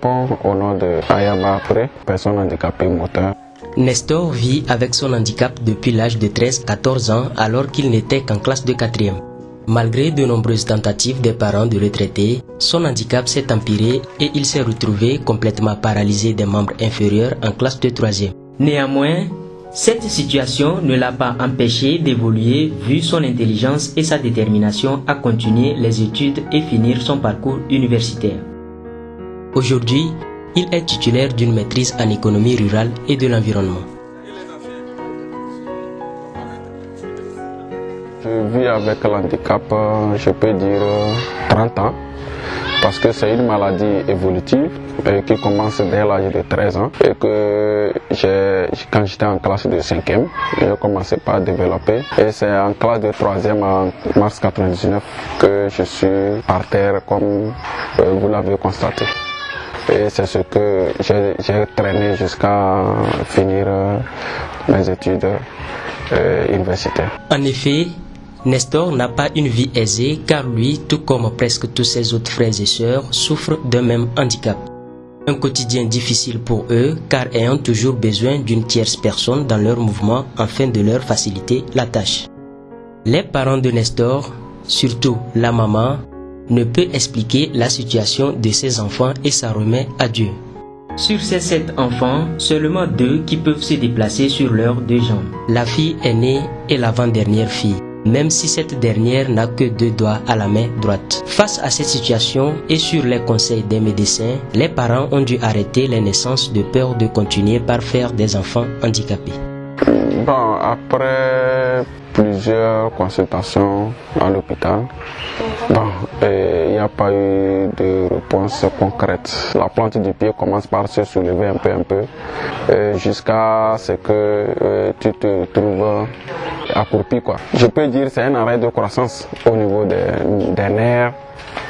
réponds au nom de Ayaba Après, personne handicapée moteur. Nestor vit avec son handicap depuis l'âge de 13-14 ans alors qu'il n'était qu'en classe de 4e. Malgré de nombreuses tentatives des parents de le traiter, son handicap s'est empiré et il s'est retrouvé complètement paralysé des membres inférieurs en classe de 3e. Néanmoins, cette situation ne l'a pas empêché d'évoluer vu son intelligence et sa détermination à continuer les études et finir son parcours universitaire. Aujourd'hui, il est titulaire d'une maîtrise en économie rurale et de l'environnement. Je vis avec l'handicap, je peux dire 30 ans, parce que c'est une maladie évolutive qui commence dès l'âge de 13 ans et que quand j'étais en classe de 5e, je commençais pas à développer et c'est en classe de 3e en mars 1999 que je suis par terre comme vous l'avez constaté. Et c'est ce que j'ai traîné jusqu'à finir mes études universitaires. En effet, Nestor n'a pas une vie aisée car lui, tout comme presque tous ses autres frères et sœurs, souffre d'un même handicap. Un quotidien difficile pour eux car ayant toujours besoin d'une tierce personne dans leur mouvement afin de leur faciliter la tâche. Les parents de Nestor, surtout la maman, ne peut expliquer la situation de ses enfants et s'en remet à Dieu. Sur ces 7 enfants, seulement 2 qui peuvent se déplacer sur leurs 2 jambes. La fille aînée est l'avant-dernière fille, même si cette dernière n'a que 2 doigts à la main droite. Face à cette situation et sur les conseils des médecins, les parents ont dû arrêter les naissances de peur de continuer par faire des enfants handicapés. Bon, après plusieurs consultations à l'hôpital, il n'y a pas eu de réponse concrète. La plante du pied commence par se soulever un peu, jusqu'à ce que tu te trouves accroupi, quoi. Je peux dire que c'est un arrêt de croissance au niveau des nerfs,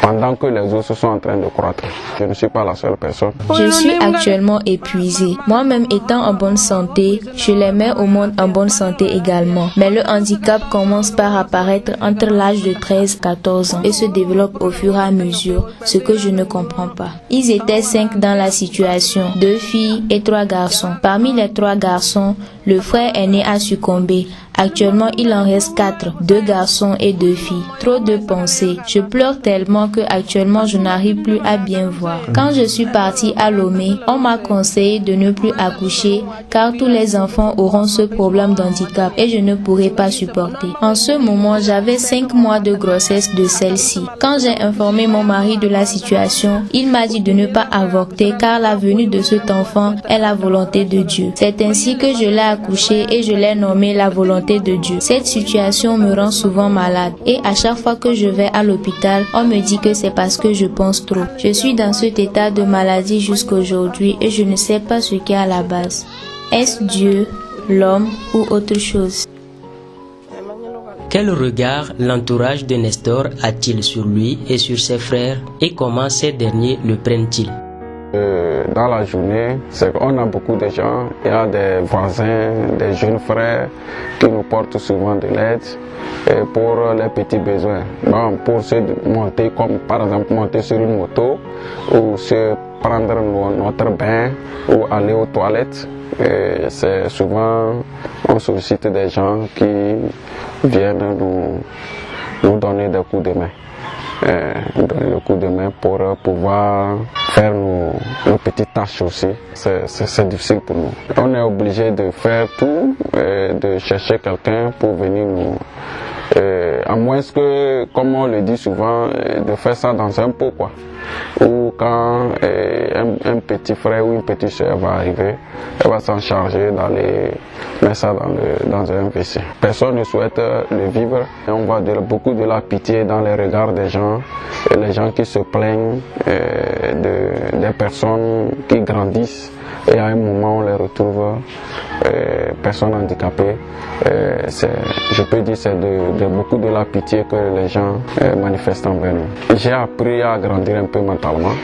pendant que les os sont en train de croître. Je ne suis pas la seule personne. Je suis actuellement épuisée. Moi-même étant en bonne santé, je les mets au monde en bonne santé également. Mais le handicap commence par apparaître entre l'âge de 13 et 14 ans et se développe au fur et à mesure, ce que je ne comprends pas. Ils étaient 5 dans la situation, 2 filles et 3 garçons. Parmi les 3 garçons, le frère aîné a succombé. Actuellement, il en reste 4, 2 garçons et 2 filles. Trop de pensées. Je pleure tellement que actuellement je n'arrive plus à bien voir. Quand je suis partie à Lomé, on m'a conseillé de ne plus accoucher car tous les enfants auront ce problème d'handicap et je ne pourrai pas supporter. En ce moment, j'avais 5 mois de grossesse de celle-ci. Quand j'ai informé mon mari de la situation, il m'a dit de ne pas avorter car la venue de cet enfant est la volonté de Dieu. C'est ainsi que je l'ai accouché et je l'ai nommé la volonté de Dieu. Cette situation me rend souvent malade et à chaque fois que je vais à l'hôpital, on me dit que c'est parce que je pense trop. Je suis dans cet état de maladie jusqu'aujourd'hui et je ne sais pas ce qu'il y a à la base. Est-ce Dieu, l'homme ou autre chose? Quel regard l'entourage de Nestor a-t-il sur lui et sur ses frères et comment ces derniers le prennent-ils? Dans la journée, c'est qu'on a beaucoup de gens, il y a des voisins, des jeunes frères qui nous portent souvent de l'aide pour les petits besoins. Bon, pour se monter, comme par exemple monter sur une moto ou se prendre notre bain ou aller aux toilettes. C'est souvent, on sollicite des gens qui viennent nous donner des coups de main. Donner le coup de main pour pouvoir faire nos petites tâches aussi. C'est difficile pour nous. On est obligé de faire tout, de chercher quelqu'un pour venir nous... à moins que, comme on le dit souvent, de faire ça dans un pot, quoi. Ou quand un petit frère ou une petite soeur va arriver, elle va s'en charger d'aller mettre ça dans un WC. Personne ne souhaite le vivre. Et on voit beaucoup de la pitié dans les regards des gens, et les gens qui se plaignent des personnes qui grandissent. Et à un moment, on les retrouve personnes handicapées. Je peux dire que c'est beaucoup de la pitié que les gens manifestent envers nous. J'ai appris à grandir un peu mentalement,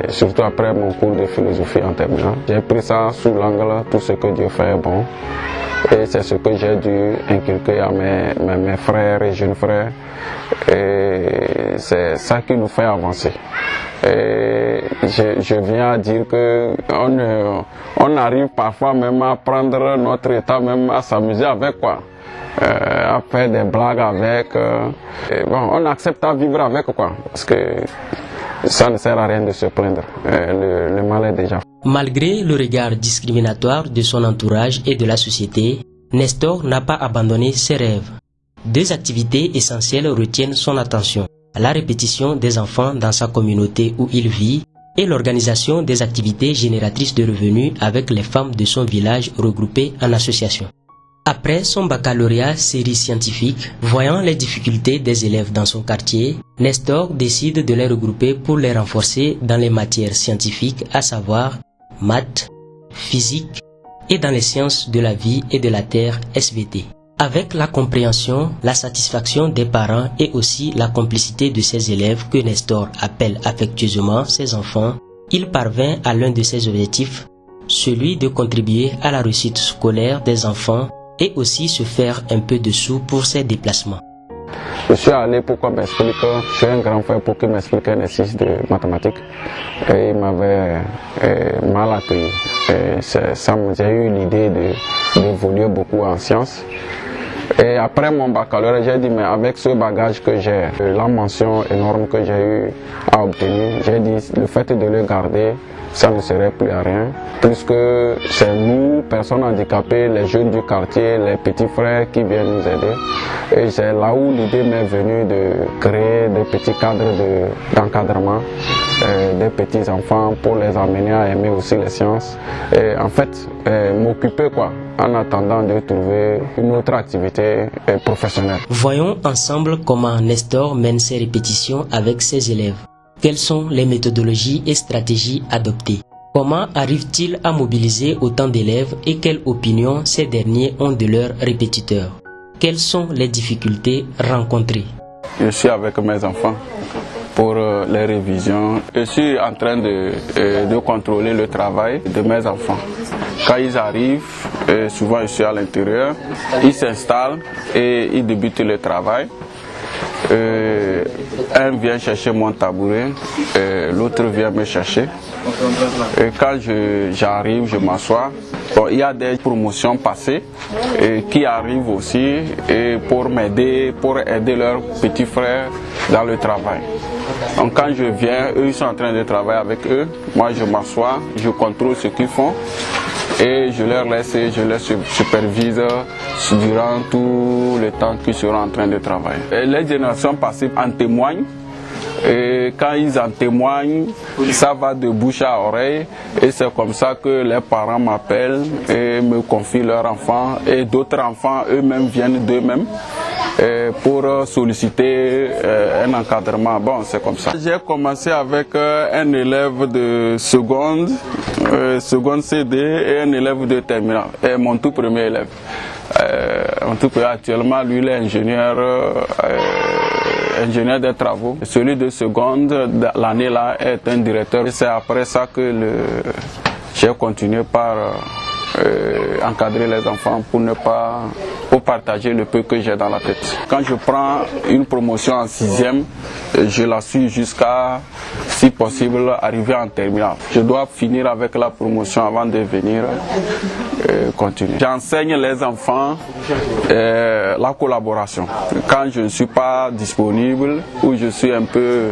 surtout après mon cours de philosophie en terminale. J'ai pris ça sous l'angle tout ce que Dieu fait est bon. Et c'est ce que j'ai dû inculquer à mes frères et jeunes frères. Et c'est ça qui nous fait avancer. Et je viens à dire que on arrive parfois même à prendre notre état, même à s'amuser avec quoi. À faire des blagues avec. Bon, on accepte à vivre avec quoi. Parce que ça ne sert à rien de se plaindre. Le mal est déjà fait. Malgré le regard discriminatoire de son entourage et de la société, Nestor n'a pas abandonné ses rêves. Deux activités essentielles retiennent son attention: la répétition des enfants dans sa communauté où il vit et l'organisation des activités génératrices de revenus avec les femmes de son village regroupées en association. Après son baccalauréat série scientifique, voyant les difficultés des élèves dans son quartier, Nestor décide de les regrouper pour les renforcer dans les matières scientifiques, à savoir maths, physique et dans les sciences de la vie et de la terre SVT. Avec la compréhension, la satisfaction des parents et aussi la complicité de ses élèves que Nestor appelle affectueusement ses enfants, il parvint à l'un de ses objectifs, celui de contribuer à la réussite scolaire des enfants et aussi se faire un peu de sous pour ses déplacements. Je suis allé pour qu'on m'explique, je suis un grand frère pour qu'il m'explique un exercice de mathématiques et il m'avait mal accueilli. J'ai eu l'idée d'évoluer beaucoup en sciences. Et après mon baccalauréat, j'ai dit, mais avec ce bagage que j'ai, la mention énorme que j'ai eu à obtenir, j'ai dit, le fait de le garder, ça ne serait plus à rien, puisque c'est nous, personnes handicapées, les jeunes du quartier, les petits frères qui viennent nous aider. Et c'est là où l'idée m'est venue de créer des petits cadres d'encadrement, des petits enfants pour les amener à aimer aussi les sciences. Et en fait, m'occuper quoi, en attendant de trouver une autre activité professionnelle. Voyons ensemble comment Nestor mène ses répétitions avec ses élèves. Quelles sont les méthodologies et stratégies adoptées? Comment arrive-t-il à mobiliser autant d'élèves et quelle opinion ces derniers ont de leurs répétiteurs? Quelles sont les difficultés rencontrées? Je suis avec mes enfants pour les révisions. Je suis en train de contrôler le travail de mes enfants. Quand ils arrivent, souvent je suis à l'intérieur, ils s'installent et ils débutent le travail. Un vient chercher mon tabouret, l'autre vient me chercher. Et quand j'arrive, je m'assois. Bon, il y a des promotions passées qui arrivent aussi pour m'aider, pour aider leurs petits frères dans le travail. Donc quand je viens, eux ils sont en train de travailler avec eux. Moi je m'assois, je contrôle ce qu'ils font. Et je leur laisse et je les supervise durant tout le temps qu'ils seront en train de travailler. Et les générations passées en témoignent. Et quand ils en témoignent, ça va de bouche à oreille. Et c'est comme ça que les parents m'appellent et me confient leurs enfants. Et d'autres enfants eux-mêmes viennent d'eux-mêmes pour solliciter un encadrement. Bon, c'est comme ça. J'ai commencé avec un élève de seconde CD et un élève de terminale. Et mon tout premier élève. Actuellement, lui, il est ingénieur des travaux. Celui de seconde, l'année là, est un directeur. Et c'est après ça que j'ai continué par encadrer les enfants pour partager le peu que j'ai dans la tête. Quand je prends une promotion en 6e, je la suis jusqu'à, si possible, arriver en terminale. Je dois finir avec la promotion avant de venir continuer. J'enseigne les enfants la collaboration. Quand je ne suis pas disponible ou je suis un peu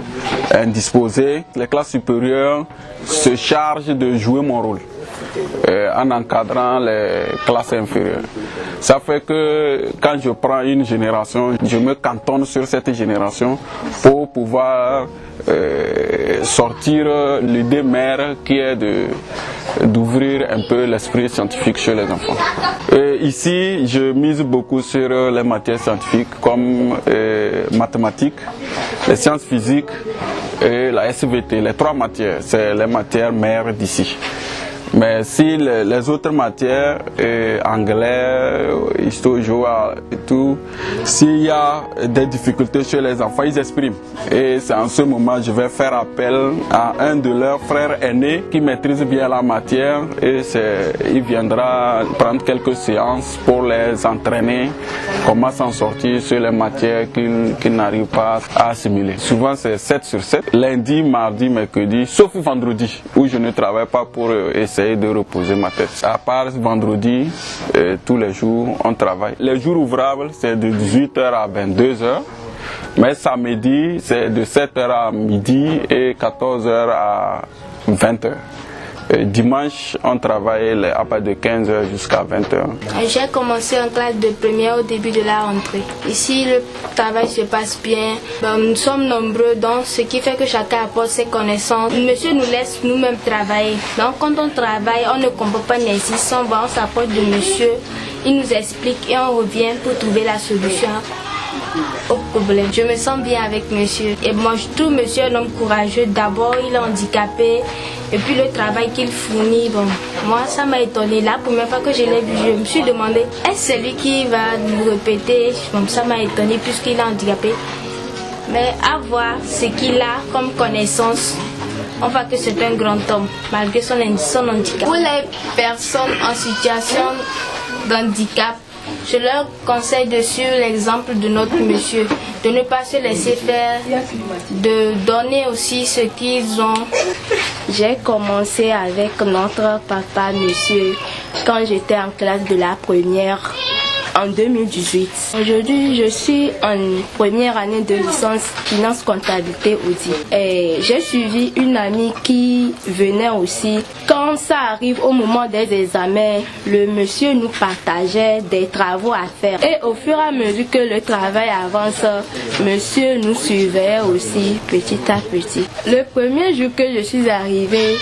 indisposé, les classes supérieures se chargent de jouer mon rôle en encadrant les classes inférieures. Ça fait que quand je prends une génération, je me cantonne sur cette génération pour pouvoir sortir l'idée mère qui est d'ouvrir un peu l'esprit scientifique chez les enfants. Et ici, je mise beaucoup sur les matières scientifiques comme mathématiques, les sciences physiques et la SVT. Les trois matières, c'est les matières mères d'ici. Mais si les autres matières, anglais, histoire et tout, s'il y a des difficultés chez les enfants, ils expriment. Et c'est en ce moment que je vais faire appel à un de leurs frères aînés qui maîtrise bien la matière et il viendra prendre quelques séances pour les entraîner comment s'en sortir sur les matières qu'ils n'arrivent pas à assimiler. Souvent c'est 7 sur 7, lundi, mardi, mercredi, sauf vendredi où je ne travaille pas pour essayer de reposer ma tête. À part vendredi, tous les jours on travaille. Les jours ouvrables c'est de 18h à 22h. Mais samedi, c'est de 7h à midi et 14h à 20h. Dimanche, on travaille à partir de 15h jusqu'à 20h. J'ai commencé en classe de première au début de la rentrée. Ici, le travail se passe bien. Nous sommes nombreux, donc ce qui fait que chacun apporte ses connaissances. Monsieur nous laisse nous-mêmes travailler. Donc quand on travaille, on ne comprend pas nécessairement, on va, on s'apporte de monsieur. Il nous explique et on revient pour trouver la solution au problème. Je me sens bien avec monsieur. Et moi, je trouve monsieur un homme courageux. D'abord, il est handicapé. Et puis le travail qu'il fournit, bon, moi, ça m'a étonné. La première fois que je l'ai vu, je me suis demandé, est-ce celui qui va nous répéter? Bon, ça m'a étonné puisqu'il est handicapé. Mais à voir ce qu'il a comme connaissance, on voit que c'est un grand homme, malgré son handicap. Pour les personnes en situation d'handicap, je leur conseille de suivre l'exemple de notre monsieur, de ne pas se laisser faire, de donner aussi ce qu'ils ont. J'ai commencé avec notre papa, monsieur, quand j'étais en classe de la première en 2018. Aujourd'hui, je suis en première année de licence finance comptabilité audit. Et j'ai suivi une amie qui venait aussi. Quand ça arrive au moment des examens, le monsieur nous partageait des travaux à faire. Et au fur et à mesure que le travail avance, monsieur nous suivait aussi petit à petit. Le premier jour que je suis arrivée,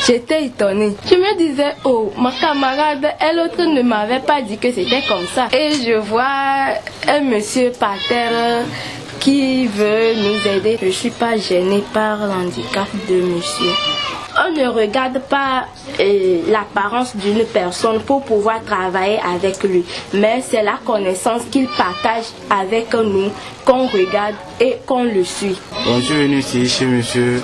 j'étais étonnée. Je me disais, oh, ma camarade, elle autre ne m'avait pas dit que c'était comme ça. Et je vois un monsieur par terre qui veut nous aider. Je ne suis pas gênée par l'handicap de monsieur. On ne regarde pas l'apparence d'une personne pour pouvoir travailler avec lui, mais c'est la connaissance qu'il partage avec nous qu'on regarde et qu'on le suit. Bon, je suis venu ici chez monsieur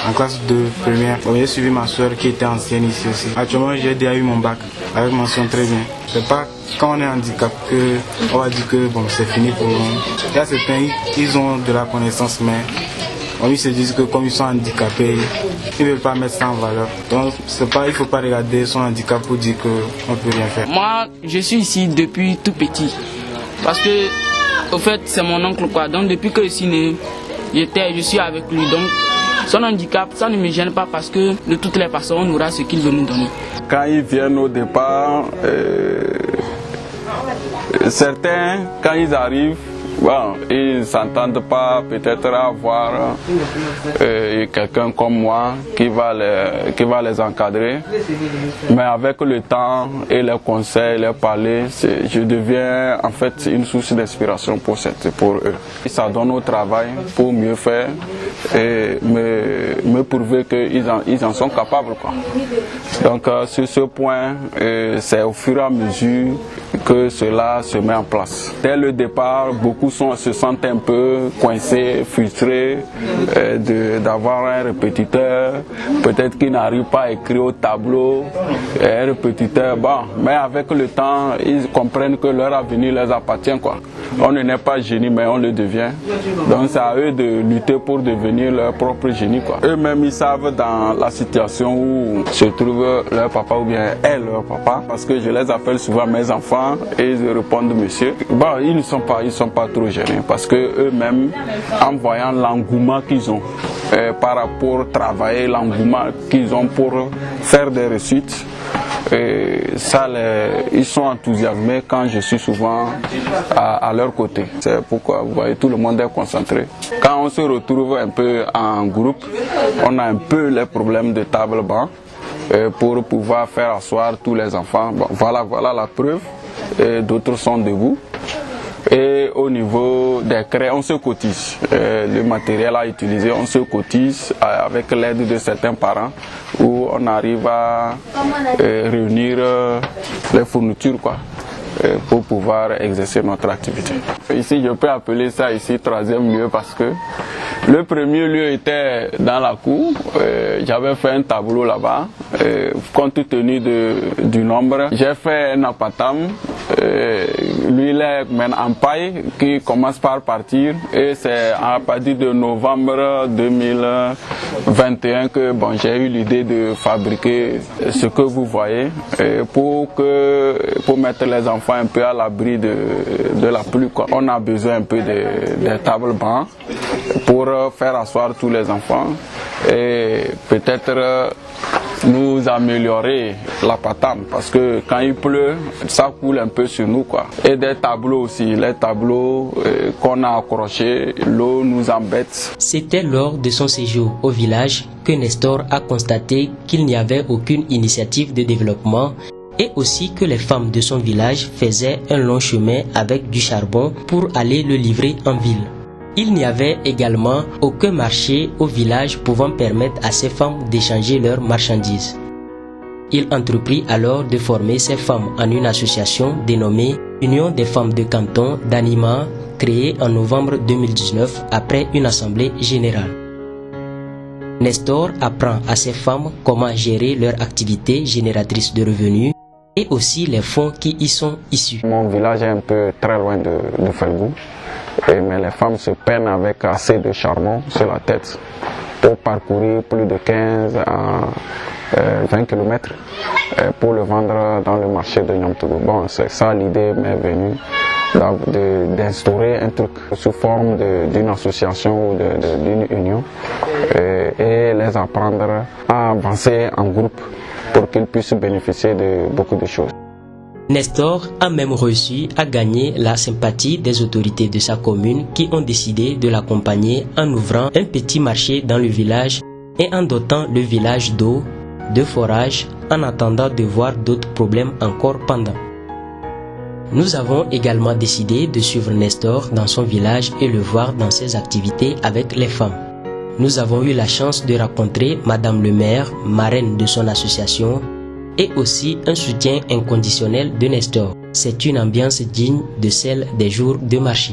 en classe de première. Bon, j'ai suivi ma soeur qui était ancienne ici aussi. Actuellement, j'ai déjà eu mon bac avec mention très bien. C'est pas quand on est handicapé qu'on va dire que bon, c'est fini pour nous. Il y a certains, ils ont de la connaissance, mais ils se disent que comme ils sont handicapés, ils ne veulent pas mettre ça en valeur. Donc il ne faut pas regarder son handicap pour dire qu'on ne peut rien faire. Moi, je suis ici depuis tout petit. Parce que, au fait, c'est mon oncle quoi. Donc depuis que je suis né, je suis avec lui. Donc son handicap, ça ne me gêne pas parce que de toutes les façons, on aura ce qu'il veut nous donner. Quand ils viennent au départ, certains, quand ils arrivent, bon, ils ne s'entendent pas peut-être avoir quelqu'un comme moi qui va les encadrer. Mais avec le temps et les conseils, les parler, je deviens en fait une source d'inspiration pour eux. Ça donne au travail pour mieux faire et me prouver qu'ils en sont capables, quoi. Donc sur ce point, c'est au fur et à mesure que cela se met en place. Dès le départ, beaucoup se sentent un peu coincés, frustrés d'avoir un répétiteur, peut-être qu'ils n'arrivent pas à écrire au tableau, un répétiteur, bon, mais avec le temps, ils comprennent que leur avenir leur appartient, quoi. On ne n'est pas génie, mais on le devient. Donc c'est à eux de lutter pour devenir leur propre génie, quoi. Eux-mêmes, ils savent dans la situation où se trouve leur papa ou bien est leur papa, parce que je les appelle souvent mes enfants et ils répondent monsieur. Bon, ils ne sont pas trop gênés parce que eux-mêmes, en voyant l'engouement qu'ils ont par rapport au travail, l'engouement qu'ils ont pour faire des réussites, ils sont enthousiasmés quand je suis souvent à leur côté. C'est pourquoi vous voyez, tout le monde est concentré. Quand on se retrouve un peu en groupe, on a un peu les problèmes de table-banc pour pouvoir faire asseoir tous les enfants. Bon, voilà la preuve. D'autres sont debout. Et au niveau des craies, on se cotise. Le matériel à utiliser, on se cotise avec l'aide de certains parents où on arrive à réunir les fournitures quoi, pour pouvoir exercer notre activité. Ici, je peux appeler ça ici troisième lieu parce que le premier lieu était dans la cour. J'avais fait un tableau là-bas. Compte tenu du nombre, j'ai fait un apatam. Lui, il est en paille qui commence par partir. Et c'est à partir de novembre 2021 que j'ai eu l'idée de fabriquer ce que vous voyez pour mettre les enfants un peu à l'abri de la pluie, quoi. On a besoin un peu des tables bancs pour faire asseoir tous les enfants et peut-être nous améliorer la patame parce que quand il pleut, ça coule un peu sur nous, quoi. Et des tableaux aussi, les tableaux qu'on a accrochés, l'eau nous embête. C'était lors de son séjour au village que Nestor a constaté qu'il n'y avait aucune initiative de développement et aussi que les femmes de son village faisaient un long chemin avec du charbon pour aller le livrer en ville. Il n'y avait également aucun marché au village pouvant permettre à ces femmes d'échanger leurs marchandises. Il entreprit alors de former ces femmes en une association dénommée Union des femmes de canton d'Anima, créée en novembre 2019 après une assemblée générale. Nestor apprend à ces femmes comment gérer leur activité génératrice de revenus et aussi les fonds qui y sont issus. Mon village est un peu très loin de Felgou, mais les femmes se peinent avec assez de charbon sur la tête pour parcourir plus de 15 à 20 km pour le vendre dans le marché de Niamtougou. Bon, c'est ça l'idée m'est venue d'instaurer un truc sous forme d'une association ou d'une union et les apprendre à avancer en groupe pour qu'ils puissent bénéficier de beaucoup de choses. Nestor a même réussi à gagner la sympathie des autorités de sa commune qui ont décidé de l'accompagner en ouvrant un petit marché dans le village et en dotant le village d'eau, de forage, en attendant de voir d'autres problèmes encore pendant. Nous avons également décidé de suivre Nestor dans son village et le voir dans ses activités avec les femmes. Nous avons eu la chance de rencontrer Madame le maire, marraine de son association, et aussi un soutien inconditionnel de Nestor. C'est une ambiance digne de celle des jours de marché.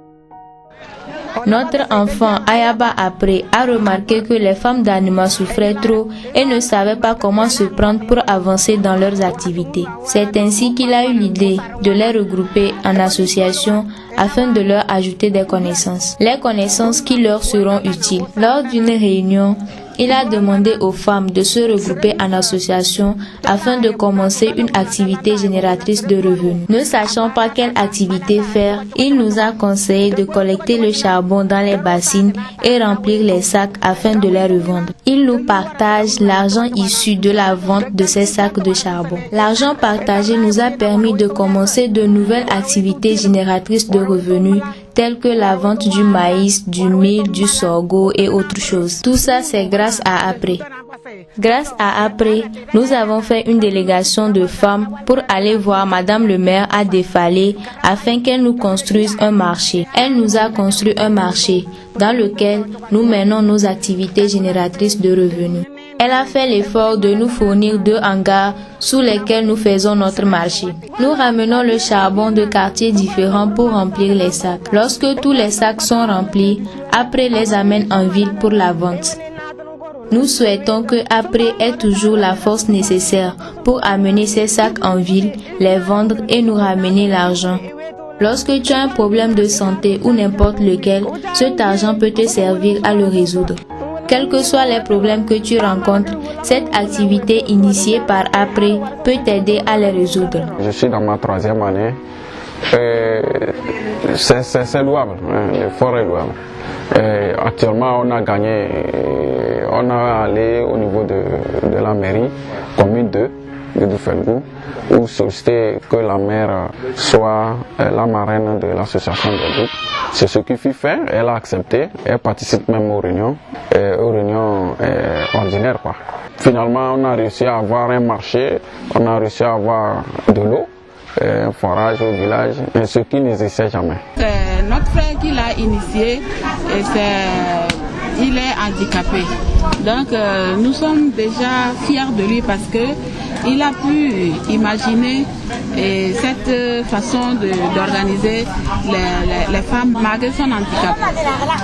Notre enfant Ayaba Après a remarqué que les femmes d'Anima souffraient trop et ne savaient pas comment se prendre pour avancer dans leurs activités. C'est ainsi qu'il a eu l'idée de les regrouper en association afin de leur ajouter des connaissances. Les connaissances qui leur seront utiles. Lors d'une réunion, il a demandé aux femmes de se regrouper en association afin de commencer une activité génératrice de revenus. Ne sachant pas quelle activité faire, il nous a conseillé de collecter le charbon dans les bassines et remplir les sacs afin de les revendre. Il nous partage l'argent issu de la vente de ces sacs de charbon. L'argent partagé nous a permis de commencer de nouvelles activités génératrices de revenus telles que la vente du maïs, du mil, du sorgho et autres choses. Tout ça, c'est grâce à Après. Grâce à Après, nous avons fait une délégation de femmes pour aller voir Madame le maire à Défalé afin qu'elle nous construise un marché. Elle nous a construit un marché dans lequel nous menons nos activités génératrices de revenus. Elle a fait l'effort de nous fournir 2 hangars sous lesquels nous faisons notre marché. Nous ramenons le charbon de quartiers différents pour remplir les sacs. Lorsque tous les sacs sont remplis, Après les amène en ville pour la vente. Nous souhaitons que Après ait toujours la force nécessaire pour amener ces sacs en ville, les vendre et nous ramener l'argent. Lorsque tu as un problème de santé ou n'importe lequel, cet argent peut te servir à le résoudre. Quels que soient les problèmes que tu rencontres, cette activité initiée par Après peut t'aider à les résoudre. Je suis dans ma 3e année. C'est louable, l'effort est louable. Actuellement, on a gagné, on a allé au niveau de la mairie, commune 2 de Felgou, où solliciter que la maire soit la marraine de l'association des groupes. C'est ce qui fut fait, elle a accepté, elle participe même aux réunions ordinaires, quoi. Finalement, on a réussi à avoir un marché, on a réussi à avoir de l'eau, un forage au village, ce qui n'existait jamais. notre frère qui l'a initié, il est handicapé. Donc nous sommes déjà fiers de lui parce que il a pu imaginer cette façon d'organiser les femmes malgré son handicap.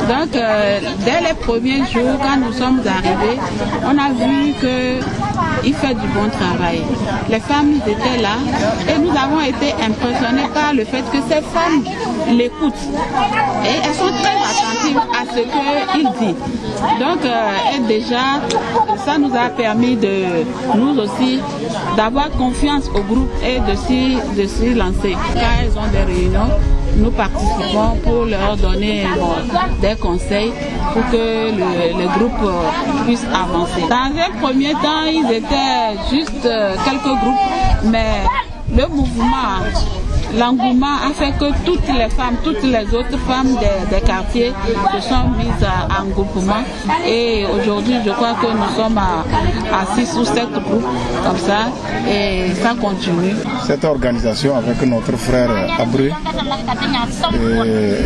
Donc dès les premiers jours, quand nous sommes arrivés, on a vu qu'il fait du bon travail. Les femmes étaient là et nous avons été impressionnés par le fait que ces femmes l'écoutent. Et elles sont très attentives à ce qu'il dit. Donc et déjà, ça nous a permis de nous aussi d'avoir confiance au groupe et de s'y lancer. Quand elles ont des réunions, nous participons pour leur donner des conseils pour que le groupe puisse avancer. Dans un premier temps, ils étaient juste quelques groupes, mais le mouvement, l'engouement a fait que toutes les autres femmes des quartiers se sont mises en groupement. Et aujourd'hui, je crois que nous sommes à 6 ou 7 groupes comme ça et ça continue. Cette organisation avec notre frère Abré,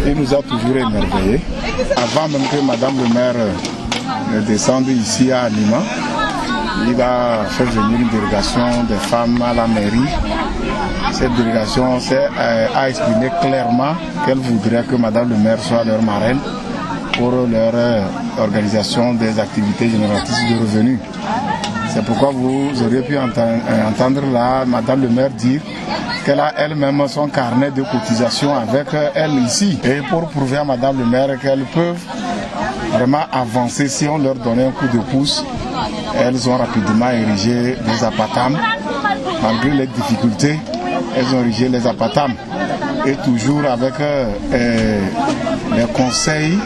il nous a toujours émerveillés. Avant même que Madame le maire descende ici à Lima, il a fait venir une délégation des femmes à la mairie. Cette délégation a exprimé clairement qu'elle voudrait que Madame le maire soit leur marraine pour leur organisation des activités génératrices de revenus. C'est pourquoi vous auriez pu entendre là Madame le maire dire qu'elle a elle-même son carnet de cotisation avec elle ici. Et pour prouver à Madame le maire qu'elles peuvent vraiment avancer si on leur donnait un coup de pouce, elles ont rapidement érigé des apatams. Malgré les difficultés, elles ont érigé les apatams. Et toujours avec les conseils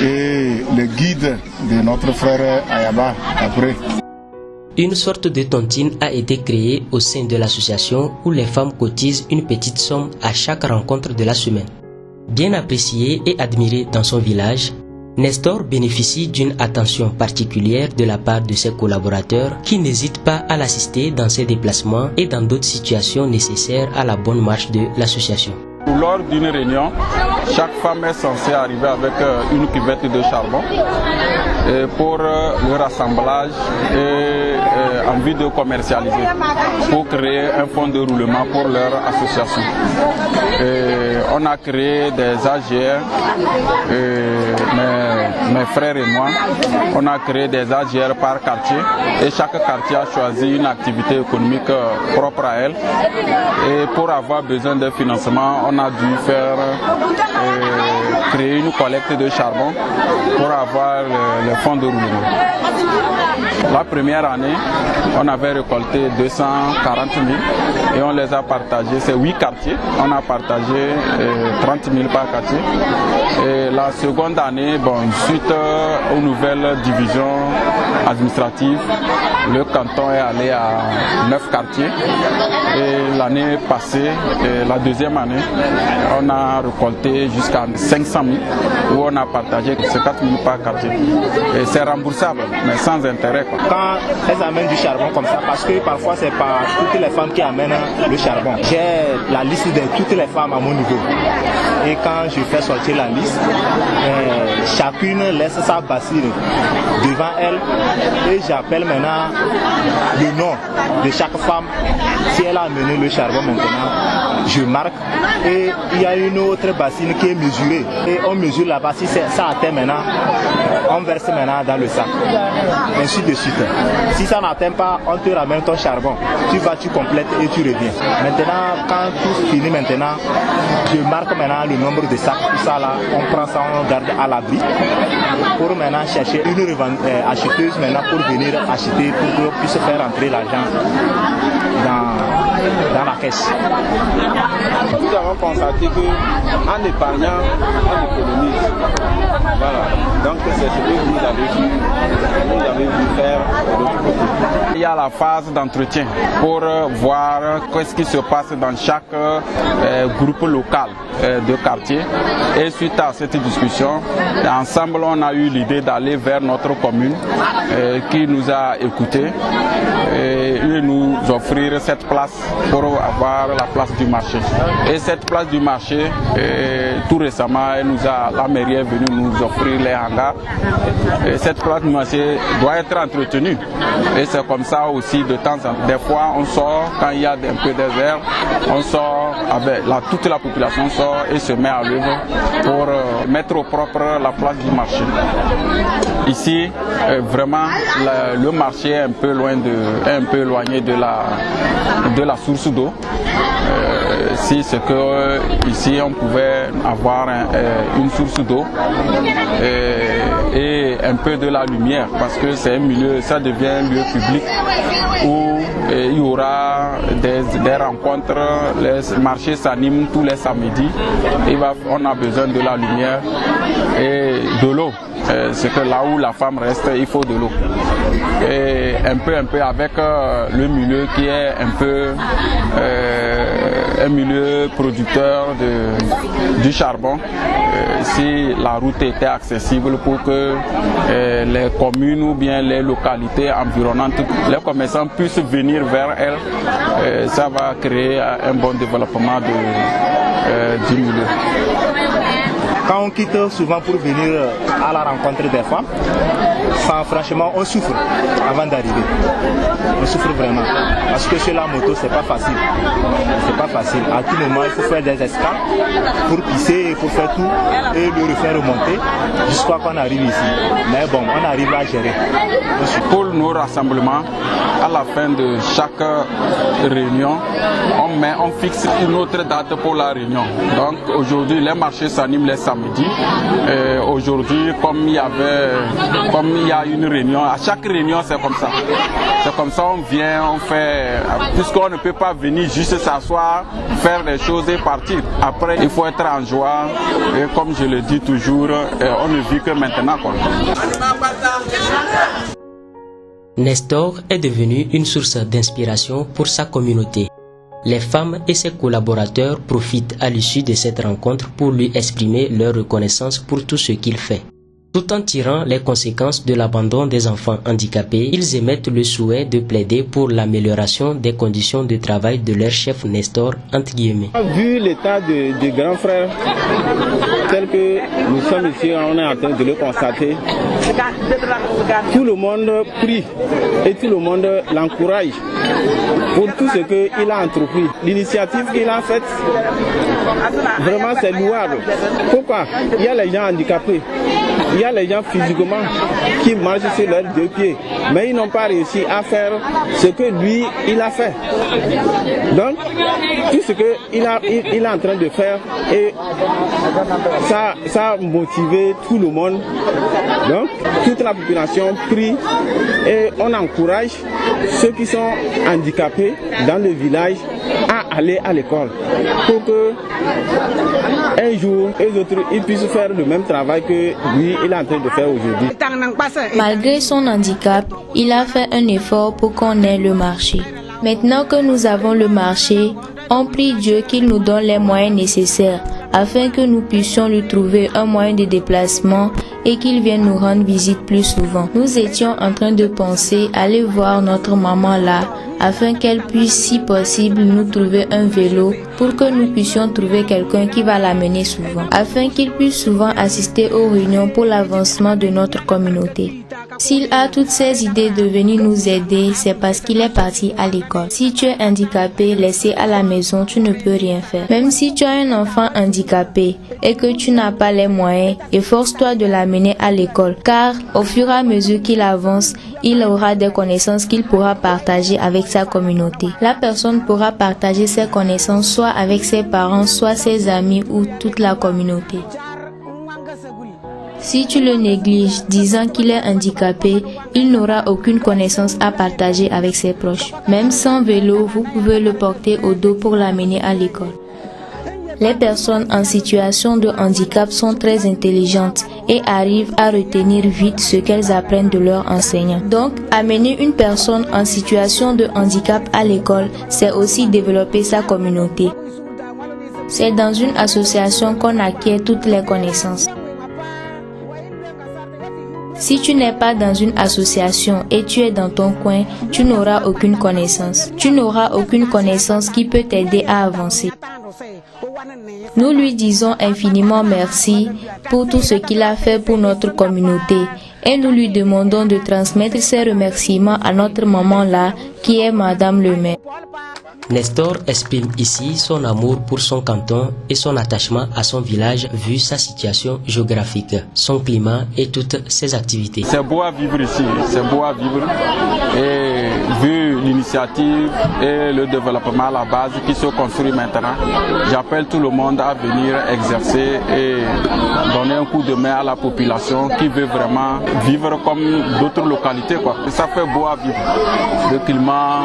et le guide de notre frère Ayaba après. Une sorte de tontine a été créée au sein de l'association où les femmes cotisent une petite somme à chaque rencontre de la semaine. Bien apprécié et admiré dans son village, Nestor bénéficie d'une attention particulière de la part de ses collaborateurs qui n'hésitent pas à l'assister dans ses déplacements et dans d'autres situations nécessaires à la bonne marche de l'association. Lors d'une réunion, chaque femme est censée arriver avec une cuvette de charbon pour le rassemblage et en vue de commercialiser, pour créer un fonds de roulement pour leur association. On a créé des AGR, mes frères et moi, on a créé des AGR par quartier et chaque quartier a choisi une activité économique propre à elle. Et pour avoir besoin de financement, on a dû créer une collecte de charbon pour avoir le fonds de roulement. La première année, on avait récolté 240 000 et on les a partagés. C'est 8 quartiers, on a partagé 30 000 par quartier. Et la seconde année, suite aux nouvelles divisions administratives, le canton est allé à 9 quartiers. Et l'année passée, la deuxième année, on a récolté jusqu'à 500 000 où on a partagé 50 000 par quartier. Et c'est remboursable, mais sans intérêt. Quand elles amènent du charbon comme ça, parce que parfois c'est pas toutes les femmes qui amènent le charbon. J'ai la liste de toutes les femmes à mon niveau. Et quand je fais sortir la liste, chacune laisse sa bassine devant elle et j'appelle maintenant le nom de chaque femme. Si elle a amené le charbon maintenant, je marque et il y a une autre bassine qui est mesurée et on mesure là-bas. Si ça atteint maintenant, on verse maintenant dans le sac. Ainsi de suite. Si ça n'atteint pas, on te ramène ton charbon. Tu vas, tu complètes et tu reviens. Maintenant, quand tout finit maintenant, je marque maintenant le nombre de sacs. Tout ça là, on prend ça, on garde à l'abri pour maintenant chercher une acheteuse maintenant pour venir acheter pour qu'on puisse faire entrer l'argent dans la caisse. Nous avons constaté qu'en épargnant, on économise. Voilà. Donc c'est ce que vous avez vu faire de l'autre côté. Il y a la phase d'entretien pour voir qu'est-ce qui se passe dans chaque groupe local de quartier. Et suite à cette discussion, ensemble on a eu l'idée d'aller vers notre commune qui nous a écoutés et nous offrir cette place pour avoir la place du marché. Et cette place du marché, tout récemment, la mairie est venue nous offrir les hangars. Et cette place du marché doit être entretenue. Et c'est comme ça aussi de temps en temps. Des fois on sort quand il y a un peu désert, on sort avec toute la population sort et se met à l'œuvre pour mettre au propre la place du marché. Ici, vraiment, le marché est un peu éloigné de la source d'eau. Si c'est que ici on pouvait avoir une source d'eau et un peu de la lumière, parce que c'est un milieu, ça devient un lieu public où il y aura des rencontres, les marchés s'animent tous les samedis. On a besoin de la lumière et de l'eau. C'est que là où la femme reste, il faut de l'eau. Et un peu avec le milieu qui est un peu un milieu producteur du charbon. Si la route était accessible pour que les communes ou bien les localités environnantes, les commerçants puissent venir vers elles, ça va créer un bon développement du milieu. Quand on quitte souvent pour venir à la rencontre des femmes, franchement on souffre avant d'arriver. On souffre vraiment. Parce que sur la moto c'est pas facile. C'est pas facile. À tout moment il faut faire des escales pour pisser, il faut faire tout et le refaire remonter jusqu'à qu'on arrive ici. Mais bon, on arrive à gérer. Pour nos rassemblements, à la fin de chaque réunion, on fixe une autre date pour la réunion. Donc aujourd'hui les marchés s'animent les samedis. Aujourd'hui, comme il y a une réunion, à chaque réunion c'est comme ça. C'est comme ça on vient, on fait, puisqu'on ne peut pas venir juste s'asseoir, faire des choses et partir. Après il faut être en joie et comme je le dis toujours, on ne vit que maintenant, quoi. Nestor est devenu une source d'inspiration pour sa communauté. Les femmes et ses collaborateurs profitent à l'issue de cette rencontre pour lui exprimer leur reconnaissance pour tout ce qu'il fait. Tout en tirant les conséquences de l'abandon des enfants handicapés, ils émettent le souhait de plaider pour l'amélioration des conditions de travail de leur chef Nestor, entre guillemets. Vu l'état de grand frère, tel que nous sommes ici, on est en train de le constater, tout le monde prie et tout le monde l'encourage pour tout ce qu'il a entrepris. L'initiative qu'il a faite, vraiment c'est louable. Pourquoi? Il y a les gens handicapés. Il y a les gens physiquement qui marchent sur leurs deux pieds, mais ils n'ont pas réussi à faire ce que lui, il a fait. Donc, tout ce qu'il est en train de faire, et ça a motivé tout le monde. Donc, toute la population prie et on encourage ceux qui sont handicapés dans le village à aller à l'école pour que un jour les autres ils puissent faire le même travail que lui il est en train de faire aujourd'hui. Malgré son handicap, il a fait un effort pour qu'on ait le marché. Maintenant que nous avons le marché, on prie Dieu qu'il nous donne les moyens nécessaires afin que nous puissions lui trouver un moyen de déplacement et qu'il vienne nous rendre visite plus souvent. Nous étions en train de penser aller voir notre maman là afin qu'elle puisse, si possible, nous trouver un vélo pour que nous puissions trouver quelqu'un qui va l'amener souvent, afin qu'il puisse souvent assister aux réunions pour l'avancement de notre communauté. S'il a toutes ces idées de venir nous aider, c'est parce qu'il est parti à l'école. Si tu es handicapé, laissé à la maison, tu ne peux rien faire. Même si tu as un enfant handicapé et que tu n'as pas les moyens, efforce-toi de l'amener à l'école, car au fur et à mesure qu'il avance, il aura des connaissances qu'il pourra partager avec sa communauté. La personne pourra partager ses connaissances soit avec ses parents, soit ses amis ou toute la communauté. Si tu le négliges, disant qu'il est handicapé, il n'aura aucune connaissance à partager avec ses proches. Même sans vélo, vous pouvez le porter au dos pour l'amener à l'école. Les personnes en situation de handicap sont très intelligentes et arrivent à retenir vite ce qu'elles apprennent de leurs enseignants. Donc, amener une personne en situation de handicap à l'école, c'est aussi développer sa communauté. C'est dans une association qu'on acquiert toutes les connaissances. Si tu n'es pas dans une association et tu es dans ton coin, tu n'auras aucune connaissance. Tu n'auras aucune connaissance qui peut t'aider à avancer. Nous lui disons infiniment merci pour tout ce qu'il a fait pour notre communauté et nous lui demandons de transmettre ses remerciements à notre maman là, qui est Madame le maire. Nestor exprime ici son amour pour son canton et son attachement à son village vu sa situation géographique, son climat et toutes ses activités. C'est beau à vivre ici, c'est beau à vivre et vu l'initiative et le développement à la base qui se construit maintenant, j'appelle tout le monde à venir exercer et donner un coup de main à la population qui veut vraiment vivre comme d'autres localités, quoi. Ça fait beau à vivre, le climat,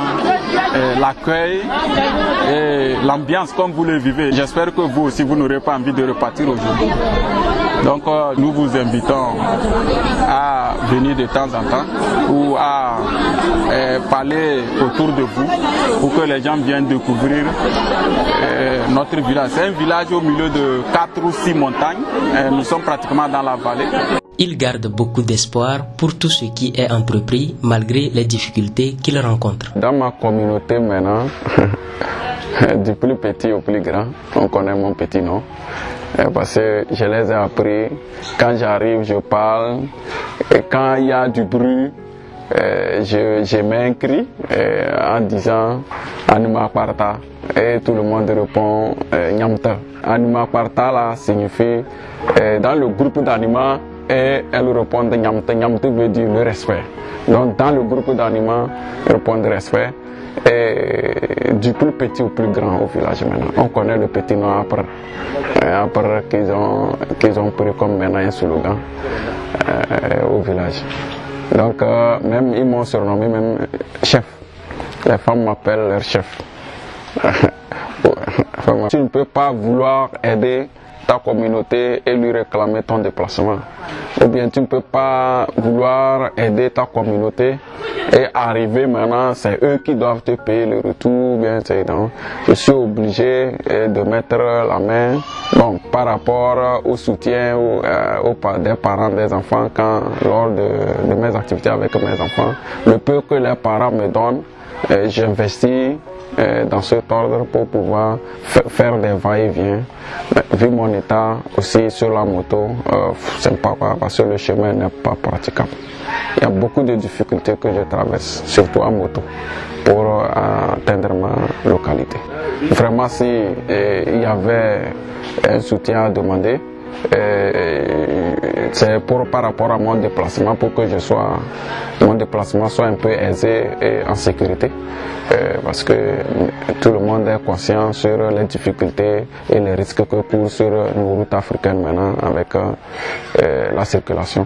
l'accueil et l'ambiance comme vous le vivez. J'espère que vous aussi, vous n'aurez pas envie de repartir aujourd'hui. Donc nous vous invitons à venir de temps en temps ou à parler autour de vous pour que les gens viennent découvrir notre village. C'est un village au milieu de 4 ou 6 montagnes. Nous sommes pratiquement dans la vallée. Il garde beaucoup d'espoir pour tout ce qui est entrepris malgré les difficultés qu'il rencontre. Dans ma communauté maintenant, du plus petit au plus grand, on connaît mon petit nom. Parce que je les ai appris, quand j'arrive je parle, et quand il y a du bruit, je mets un cri en disant Anima Parta et tout le monde répond Nyamta. Anima Parta là signifie dans le groupe d'animaux et elles répondent Nyamta. Nyamta veut dire le respect. Donc dans le groupe d'animaux, répondent respect. Et du plus petit au plus grand au village maintenant. On connaît le petit nom après qu'ils ont pris comme maintenant un slogan au village. Donc même ils m'ont surnommé même chef. Les femmes m'appellent leur chef. Tu ne peux pas vouloir aider ta communauté et lui réclamer ton déplacement. Ou bien tu ne peux pas vouloir aider ta communauté et arriver maintenant, c'est eux qui doivent te payer le retour. Bien, donc, je suis obligé de mettre la main par rapport au soutien des parents des enfants lors de mes activités avec mes enfants. Le peu que les parents me donnent, j'investis dans cet ordre pour pouvoir faire des va-et-vient. Vu mon état aussi sur la moto, c'est pas parce que le chemin n'est pas praticable. Il y a beaucoup de difficultés que je traverse, surtout en moto, pour atteindre ma localité. Vraiment, si il y avait un soutien à demander, c'est par rapport à mon déplacement pour que mon déplacement soit un peu aisé et en sécurité, parce que tout le monde est conscient sur les difficultés et les risques que courent sur nos routes africaines maintenant avec la circulation.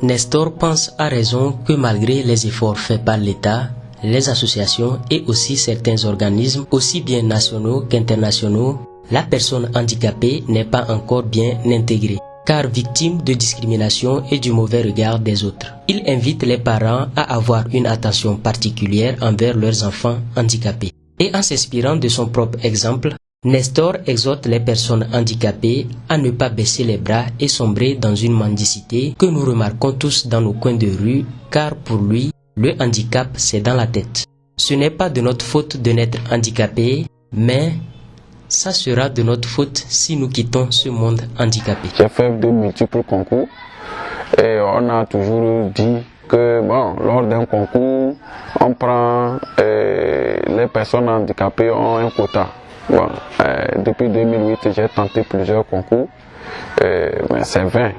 Nestor pense à raison que malgré les efforts faits par l'État, les associations et aussi certains organismes, aussi bien nationaux qu'internationaux, la personne handicapée n'est pas encore bien intégrée, car victime de discrimination et du mauvais regard des autres. Il invite les parents à avoir une attention particulière envers leurs enfants handicapés. Et en s'inspirant de son propre exemple, Nestor exhorte les personnes handicapées à ne pas baisser les bras et sombrer dans une mendicité que nous remarquons tous dans nos coins de rue, car pour lui, le handicap c'est dans la tête. Ce n'est pas de notre faute de n'être handicapé, mais ça sera de notre faute si nous quittons ce monde handicapé. J'ai fait de multiples concours et on a toujours dit que lors d'un concours, on prend les personnes handicapées ont un quota. Depuis 2008, j'ai tenté plusieurs concours, mais c'est vain,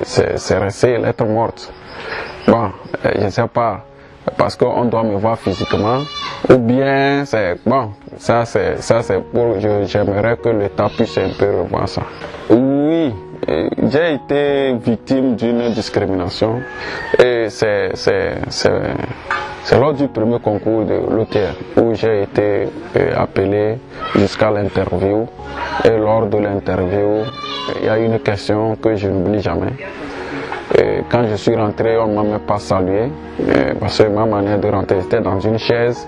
c'est resté lettre morte. Je ne sais pas, parce qu'on doit me voir physiquement, ou bien c'est ça c'est pour, j'aimerais que l'État puisse un peu revoir ça. Oui, j'ai été victime d'une discrimination et c'est C'est lors du premier concours de l'OTR où j'ai été appelé jusqu'à l'interview. Et lors de l'interview, il y a une question que je n'oublie jamais. Et quand je suis rentré, on ne m'a même pas salué, parce que ma manière de rentrer était dans une chaise,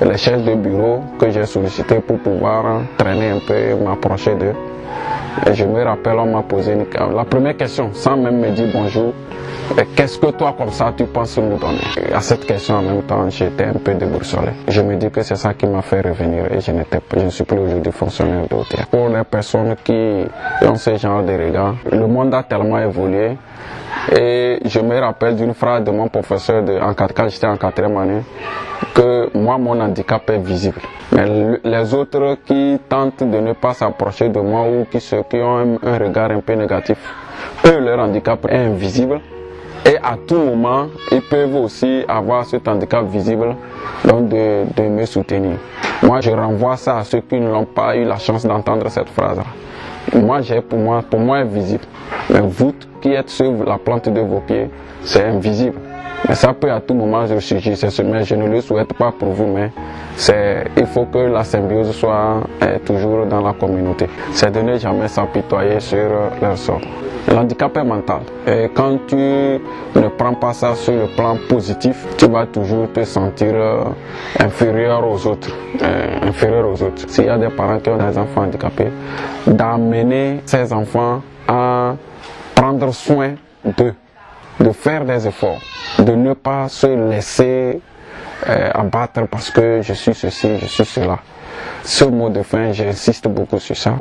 les chaises de bureau que j'ai sollicité pour pouvoir traîner un peu, m'approcher d'eux. Et je me rappelle, on m'a posé la première question, sans même me dire bonjour. Qu'est-ce que toi, comme ça, tu penses nous donner? Et à cette question, en même temps, j'étais un peu déboussolé. Je me dis que c'est ça qui m'a fait revenir et je ne suis plus aujourd'hui fonctionnaire d'OTR. Pour les personnes qui ont ce genre de regard, le monde a tellement évolué. Et je me rappelle d'une phrase de mon professeur quand j'étais en 4e année, que moi, mon handicap est visible. Mais les autres qui tentent de ne pas s'approcher de moi ou qui ont un regard un peu négatif, eux, leur handicap est invisible. Et à tout moment, ils peuvent aussi avoir cet handicap visible, donc de me soutenir. Moi, je renvoie ça à ceux qui n'ont pas eu la chance d'entendre cette phrase-là. Moi, pour moi, invisible. Mais vous qui êtes sur la plante de vos pieds, c'est invisible. Mais ça peut à tout moment ressurgir. Mais je ne le souhaite pas pour vous, mais il faut que la symbiose soit toujours dans la communauté. C'est de ne jamais s'apitoyer sur leur sort. L'handicap est mental. Et quand tu ne prends pas ça sur le plan positif, tu vas toujours te sentir inférieur aux autres. S'il y a des parents qui ont des enfants handicapés, d'amener ces enfants à prendre soin d'eux, de faire des efforts, de ne pas se laisser abattre parce que je suis ceci, je suis cela. Ce mot de fin, j'insiste beaucoup sur ça.